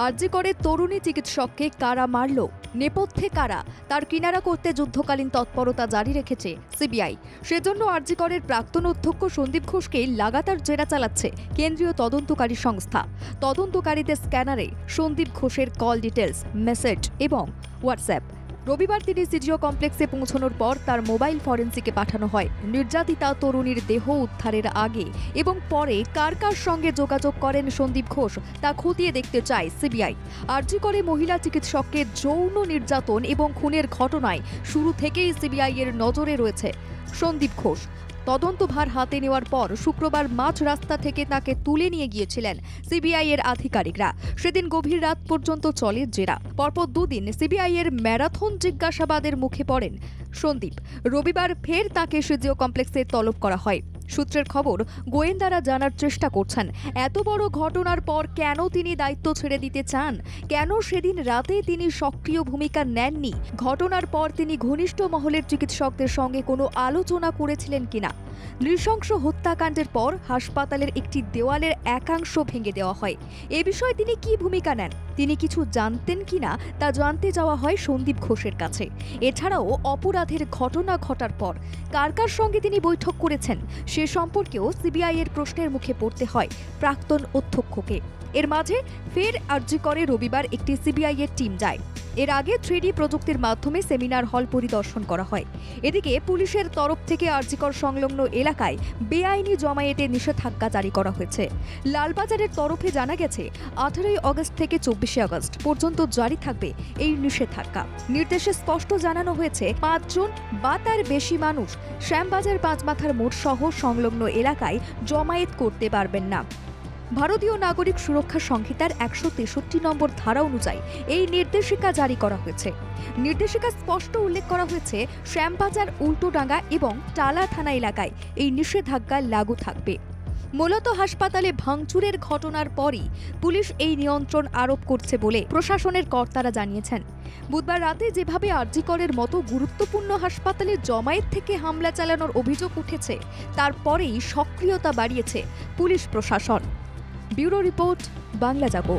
আরজি করে তরুণী চিকিৎসককে কারা মারল, নেপথ্যে কারা, তার কিনারা করতে যুদ্ধকালীন তৎপরতা জারি রেখেছে সিবিআই। সেজন্য আরজি করের প্রাক্তন অধ্যক্ষ সন্দীপ ঘোষকে লাগাতার জেরা চালাচ্ছে কেন্দ্রীয় তদন্তকারী সংস্থা। তদন্তকারীদের স্ক্যানারে সন্দীপ ঘোষের কল ডিটেলস, মেসেজ এবং হোয়াটসঅ্যাপ। রবিবার তিনি সিজিও কমপ্লেক্সে পৌঁছানোর পর তার মোবাইল ফরেন্সিকে পাঠানো হয়। নির্যাতিতা তরুণীর দেহ উদ্ধারের আগে এবং পরে কার কার সঙ্গে যোগাযোগ করেন সন্দীপ ঘোষ তা খতিয়ে দেখতে চায় সিবিআই। আরজি করে মহিলা চিকিৎসককে যৌন নির্যাতন এবং খুনের ঘটনায় শুরু থেকেই সিবিআই এর নজরে রয়েছে সন্দীপ ঘোষ। তদন্তভার হাতে নেওয়ার পর শুক্রবার মাঝ রাস্তা থেকে তাকে তুলে নিয়ে গিয়েছিলেন সিবিআই এর আধিকারিকরা। সেদিন গভীর রাত পর্যন্ত চলে জেরা। পরপর দুদিন সিবিআই এর ম্যারাথন জিজ্ঞাসাবাদের মুখে পড়েন সন্দীপ। রবিবার ফের তাকে সিজিও কমপ্লেক্সে তলব করা হয়। সূত্রের খবর, গোয়েন্দারা জানার চেষ্টা করছেন এত বড় ঘটনার পর কেন তিনি দায়িত্ব ছেড়ে দিতে চান, কেন সেদিন রাতে তিনি সক্রিয় ভূমিকা নেননি, ঘটনার পর তিনি ঘনিষ্ঠ মহলের চিকিৎসকদের সঙ্গে কোনো আলোচনা করেছিলেন কিনা। নৃশংস হত্যাকাণ্ডের পর হাসপাতালের একটি দেওয়ালের একাংশ ভেঙে দেওয়া হয়। এ বিষয়ে তিনি কি ভূমিকা নেন, তিনি কিছু জানতেন কিনা তা জানতে যাওয়া হয় সন্দীপ ঘোষের কাছে। এছাড়াও অপরাধের ঘটনা ঘটার পর কার কার সঙ্গে তিনি বৈঠক করেছেন সে সম্পর্কেও সিবিআই এর প্রশ্নের মুখে পড়তে হয় প্রাক্তন অধ্যক্ষকে। এর মাঝে ফের আরজি করে রবিবার একটি সিবিআই এর টিম যায়। এর আগে 3D প্রযুক্তির মাধ্যমে সেমিনার হল পরিদর্শন করা হয়। এদিকে পুলিশের তরফ থেকে আরজিকর সংলগ্ন এলাকায় বেআইনি জমায়েতে নিষেধাজ্ঞা জারি করা হয়েছে। লালবাজারের তরফে জানা গেছে 18 আগস্ট থেকে 24 আগস্ট পর্যন্ত জারি থাকবে এই নিষেধাজ্ঞা। নির্দেশে স্পষ্ট জানানো হয়েছে 5 জন বা তার বেশি মানুষ শ্যামবাজার পাঁচমাথার মোড় সহ সংলগ্ন এলাকায় জমায়েত করতে পারবেন না। ভারতীয় নাগরিক সুরক্ষা সংহিতার 163 নম্বর ধারা অনুযায়ী এই নির্দেশিকা জারি করা হয়েছে। নির্দেশিকা স্পষ্ট উল্লেখ করা হয়েছে শ্যামবাজার, উল্টোডাঙ্গা এবং টালা থানা এলাকায় এই নিষেধাজ্ঞা লাগু থাকবে। মূলত হাসপাতালে ভাঙচুরের ঘটনার পরই পুলিশ এই নিয়ন্ত্রণ আরোপ করছে বলে প্রশাসনের কর্তারা জানিয়েছেন। বুধবার রাতে যেভাবে আরজি করের মতো গুরুত্বপূর্ণ হাসপাতালে জমায়েত থেকে হামলা চালানোর অভিযোগ উঠেছে তারপরেই সক্রিয়তা বাড়িয়েছে পুলিশ প্রশাসন। ব্যুরো রিপোর্ট, বাংলা জাগো।